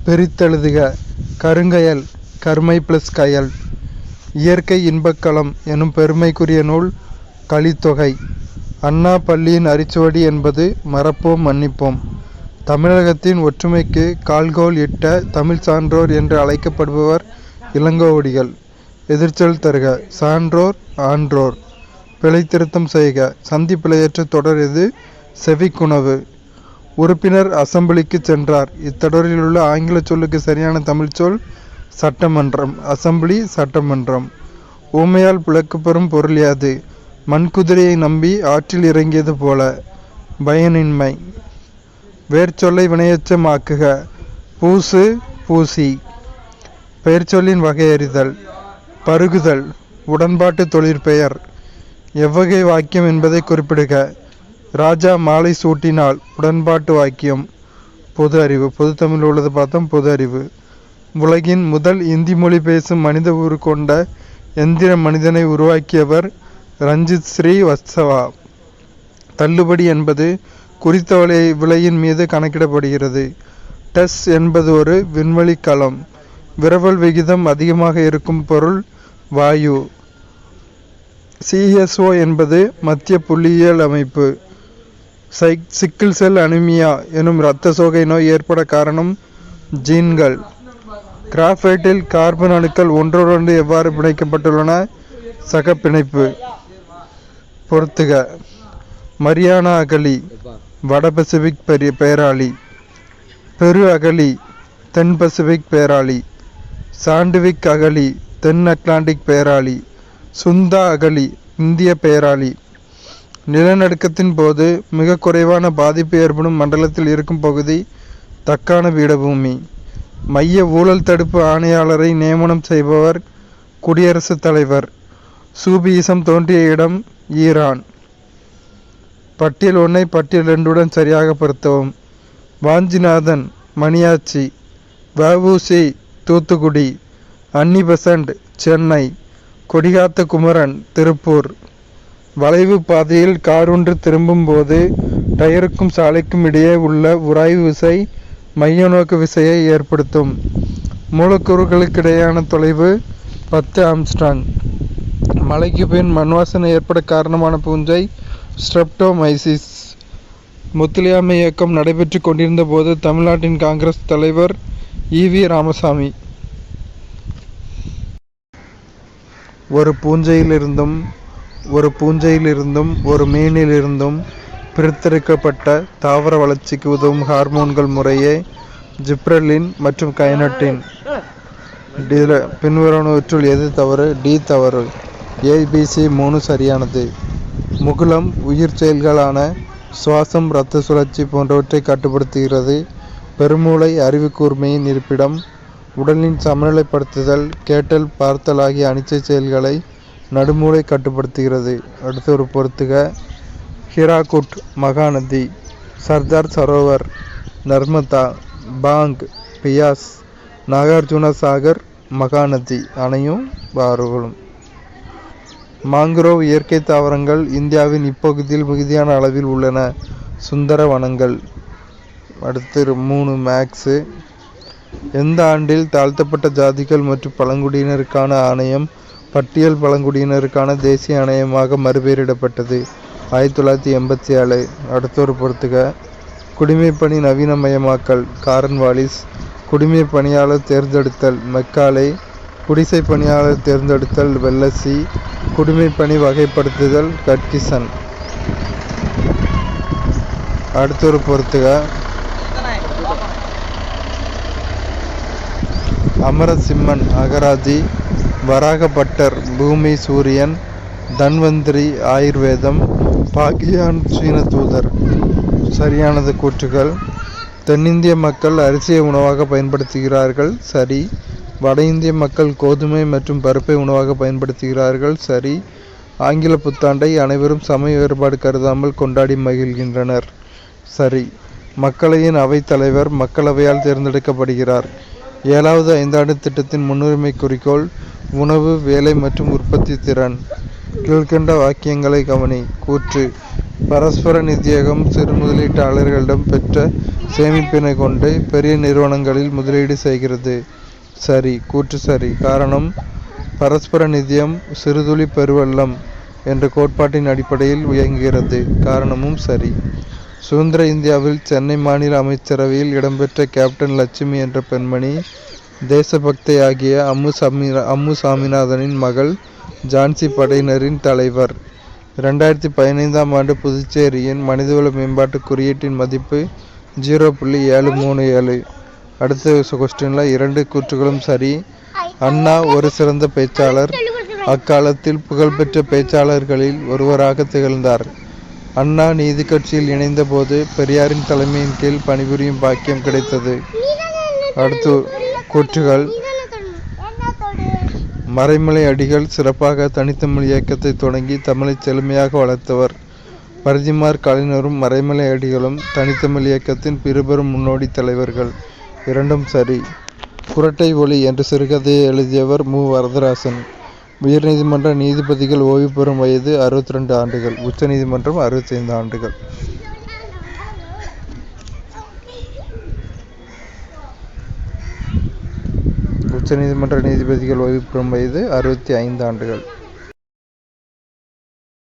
பிரித்தெழுதுக. கருங்கயல் கருமை + கயல். இயற்கை இன்பக்களம் எனும் பெருமைக்குரிய நூல் கலித்தொகை. அண்ணா பள்ளியின் அரிச்சுவடி என்பது மறப்போம் மன்னிப்போம். தமிழகத்தின் ஒற்றுமைக்கு கால்கோல் இட்ட தமிழ் சான்றோர் என்று அழைக்கப்படுபவர் இளங்கோவடிகள். எதிர்ச்சொல் தருக. சான்றோர் ஆன்றோர். பிழைத்திருத்தம் செய்க. சந்தி பிழையற்ற தொடர் எது? செவிக்குணவு. உறுப்பினர் அசெம்பிளிக்கு சென்றார். இத்தொடரில் உள்ள ஆங்கில சொல்லுக்கு சரியான தமிழ் சொல் சட்டமன்றம். அசெம்பிளி சட்டமன்றம். ஊமையால் விளக்கப்பெறும் பொருள் யாது? மண்குதிரையை நம்பி ஆற்றில் இறங்கியது போல. பயனின்மை. வேர்ச்சொல்லை வினையெச்சம் ஆக்குக. பூசு பூசி. பெயர்ச்சொல்லின் வகையறிதல். பருகுதல் உடன்பாட்டு தொழிற்பெயர். எவ்வகை வாக்கியம் என்பதை குறிப்பிடுக. ராஜா மாலை சூட்டினால் உடன்பாட்டு வாக்கியம். பொது அறிவு. பொது தமிழ் உள்ளது பார்த்தோம். பொது அறிவு. உலகின் முதல் இந்தி மொழி பேசும் மனித உரு கொண்ட எந்திர மனிதனை உருவாக்கியவர் ரஞ்சித் ஸ்ரீவத்சவா. தள்ளுபடி என்பது குறித்த விலையின் மீது கணக்கிடப்படுகிறது. டெஸ் என்பது ஒரு விண்வெளி களம். விரவல் விகிதம் அதிகமாக இருக்கும் பொருள் வாயு. CSO என்பது மத்திய புள்ளியியல் அமைப்பு. சிக்கிள் செல் அனிமியா எனும் இரத்த சோகை நோய் ஏற்பட காரணம் ஜீன்கள். கிராஃபைட்டில் கார்பன் அணுக்கள் ஒன்றோடொன்று எவ்வாறு பிணைக்கப்பட்டுள்ளன? சக பிணைப்பு. பொறுத்துக. மரியானா அகழி வட பசிபிக் பேராளி. பெரு அகழி தென் பசிபிக் பேராளி. சாண்டுவிக் அகழி தென் அட்லாண்டிக் பேராளி. சுந்தா அகழி இந்திய பேராளி. நிலநடுக்கத்தின் போது மிக குறைவான பாதிப்பு ஏற்படும் மண்டலத்தில் இருக்கும் பகுதி தக்கான பீடபூமி. மைய ஊழல் தடுப்பு ஆணையாளரை நியமனம் செய்பவர் குடியரசுத் தலைவர். சூபியிசம் தோன்றிய இடம் ஈரான். பட்டியல் 1 பட்டியல் 2 சரியாக பொருத்தவும். வாஞ்சிநாதன் மணியாச்சி. வ.உ.சி. தூத்துக்குடி. அன்னி பெசன்ட் சென்னை. கொடிகாத்த குமரன் திருப்பூர். வளைவு பாதையில் கார் ஒன்று திரும்பும் போது டயருக்கும் சாலைக்கும் இடையே உள்ள உராய்வு விசை மைய நோக்கு விசையை ஏற்படுத்தும். மூலக்கூறுகளுக்கிடையான தொலைவு 10 ஆம்ஸ்ட்ராங். மழைக்கு பின் மண்வாசனை ஏற்பட காரணமான பூஞ்சை ஸ்ட்ரெப்டோமைசிஸ். ஒத்துழையாமை இயக்கம் நடைபெற்று கொண்டிருந்த போது தமிழ்நாட்டின் காங்கிரஸ் தலைவர் E.V. ராமசாமி. ஒரு பூஞ்சையிலிருந்தும் ஒரு மீனிலிருந்தும் பிரித்தெடுக்கப்பட்ட தாவர வளர்ச்சிக்கு உதவும் ஹார்மோன்கள் முறையே ஜிப்ரெல்லின் மற்றும் கைனட்டின். பின்வருவனவற்றுள் எது தவறு? டி தவறு. ABC 3 சரியானது. முகுளம் உயிர் செயல்களான சுவாசம் இரத்த சுழற்சி போன்றவற்றை கட்டுப்படுத்துகிறது. பெருமூளை அறிவு கூர்மையின் இருப்பிடம். உடலின் சமநிலைப்படுத்துதல் கேட்டல் பார்த்தல் ஆகிய அனிச்சை செயல்களை நடுமூளை கட்டுப்படுத்துகிறது. அடுத்த ஒரு பொறுத்துக. ஹிராகுட் மகாநதி. சர்தார் சரோவர். நர்மதா. பாங். பியாஸ். நாகார்ஜுன சாகர் மகாநதி அணையும் ஆறுகளும். மாங்குரோவ் இயற்கை தாவரங்கள் இந்தியாவின் இப்பகுதியில் மிகுதியான அளவில் உள்ளன. சுந்தர வனங்கள். அடுத்து 3 மேக்ஸு. எந்த ஆண்டில் தாழ்த்தப்பட்ட ஜாதிகள் மற்றும் பழங்குடியினருக்கான ஆணையம் பட்டியல் பழங்குடியினருக்கான தேசிய ஆணையமாக மறுபெயரிடப்பட்டது? 1987. அடுத்தொரு பொறுத்துக. குடிமைப்பணி நவீனமயமாக்கல் காரன்வாலிஸ். குடிமை பணியாளர் தேர்ந்தெடுத்தல் மெக்காலே. குடிசை பணியாளர் தேர்ந்தெடுத்தல் வெல்லசி. குடிமைப்பணி வகைப்படுத்துதல் கட்கிசன். அடுத்தொரு பொறுத்துக. அமரசிம்மன் அகராதி. வராகப்பட்டர் பூமி சூரியன். தன்வந்திரி ஆயுர்வேதம். பாகியான் சீன தூதர். சரியானது கூற்றுகள். தென்னிந்திய மக்கள் அரிசியை உணவாக பயன்படுத்துகிறார்கள். சரி. வட இந்திய மக்கள் கோதுமை மற்றும் பருப்பை உணவாக பயன்படுத்துகிறார்கள். சரி. ஆங்கில புத்தாண்டை அனைவரும் சமய வேறுபாடு கருதாமல் கொண்டாடி மகிழ்கின்றனர். சரி. மக்களவையின் அவைத் தலைவர் மக்களவையால் தேர்ந்தெடுக்கப்படுகிறார். 7வது ஐந்தாண்டு திட்டத்தின் முன்னுரிமை குறிக்கோள் உணவு, வேலை மற்றும் உற்பத்தி திறன். கீழ்கண்ட வாக்கியங்களை கவனி. கூற்று. பரஸ்பர நிதியகம் சிறு முதலீட்டாளர்களிடம் பெற்ற சேமிப்பினை கொண்டு பெரிய நிறுவனங்களில் முதலீடு செய்கிறது. சரி. கூற்று சரி. காரணம், பரஸ்பர நிதியம் சிறுதுளி பெருவெள்ளம் என்ற கோட்பாட்டின் அடிப்படையில் இயங்குகிறது. காரணமும் சரி. சுதந்திர இந்தியாவில் சென்னை மாநில அமைச்சரவையில் இடம்பெற்ற கேப்டன் லட்சுமி என்ற பெண்மணி தேசபக்தையாகிய அம்மு சாமிநாதனின் மகள். ஜான்சி படையினரின் தலைவர். 2015ஆம் ஆண்டு புதுச்சேரியின் மனிதவள மேம்பாட்டு குறியீட்டின் மதிப்பு 0.737. அடுத்த கொஸ்டின்ல 2 கூற்றுகளும் சரி. அண்ணா ஒரு சிறந்த பேச்சாளர். அக்காலத்தில் புகழ்பெற்ற பேச்சாளர்களில் ஒருவராக திகழ்ந்தார். அண்ணா நீதி கட்சியில் இணைந்த போது பெரியாரின் தலைமையின் கீழ் பணிபுரியும் பாக்கியம் கிடைத்தது. அடுத்து கூற்றுகள். மறைமலை அடிகள் சிறப்பாக தனித்தமிழ் இயக்கத்தை தொடங்கி தமிழை செழுமையாக வளர்த்தவர். பரிதிமார் கலைஞரும் மறைமலை அடிகளும் தனித்தமிழ் இயக்கத்தின் பெரும்பெரும் முன்னோடி தலைவர்கள். இரண்டும் சரி. குறட்டை ஒலி என்ற சிறுகதையை எழுதியவர் மு. வரதராசன். உயர்நீதிமன்ற நீதிபதிகள் ஓய்வு பெறும் வயது 62 ஆண்டுகள். உச்சநீதிமன்றம் 65 ஆண்டுகள். உச்சநீதிமன்ற நீதிபதிகள் ஓய்வு பெறும் வயது 65 ஆண்டுகள்.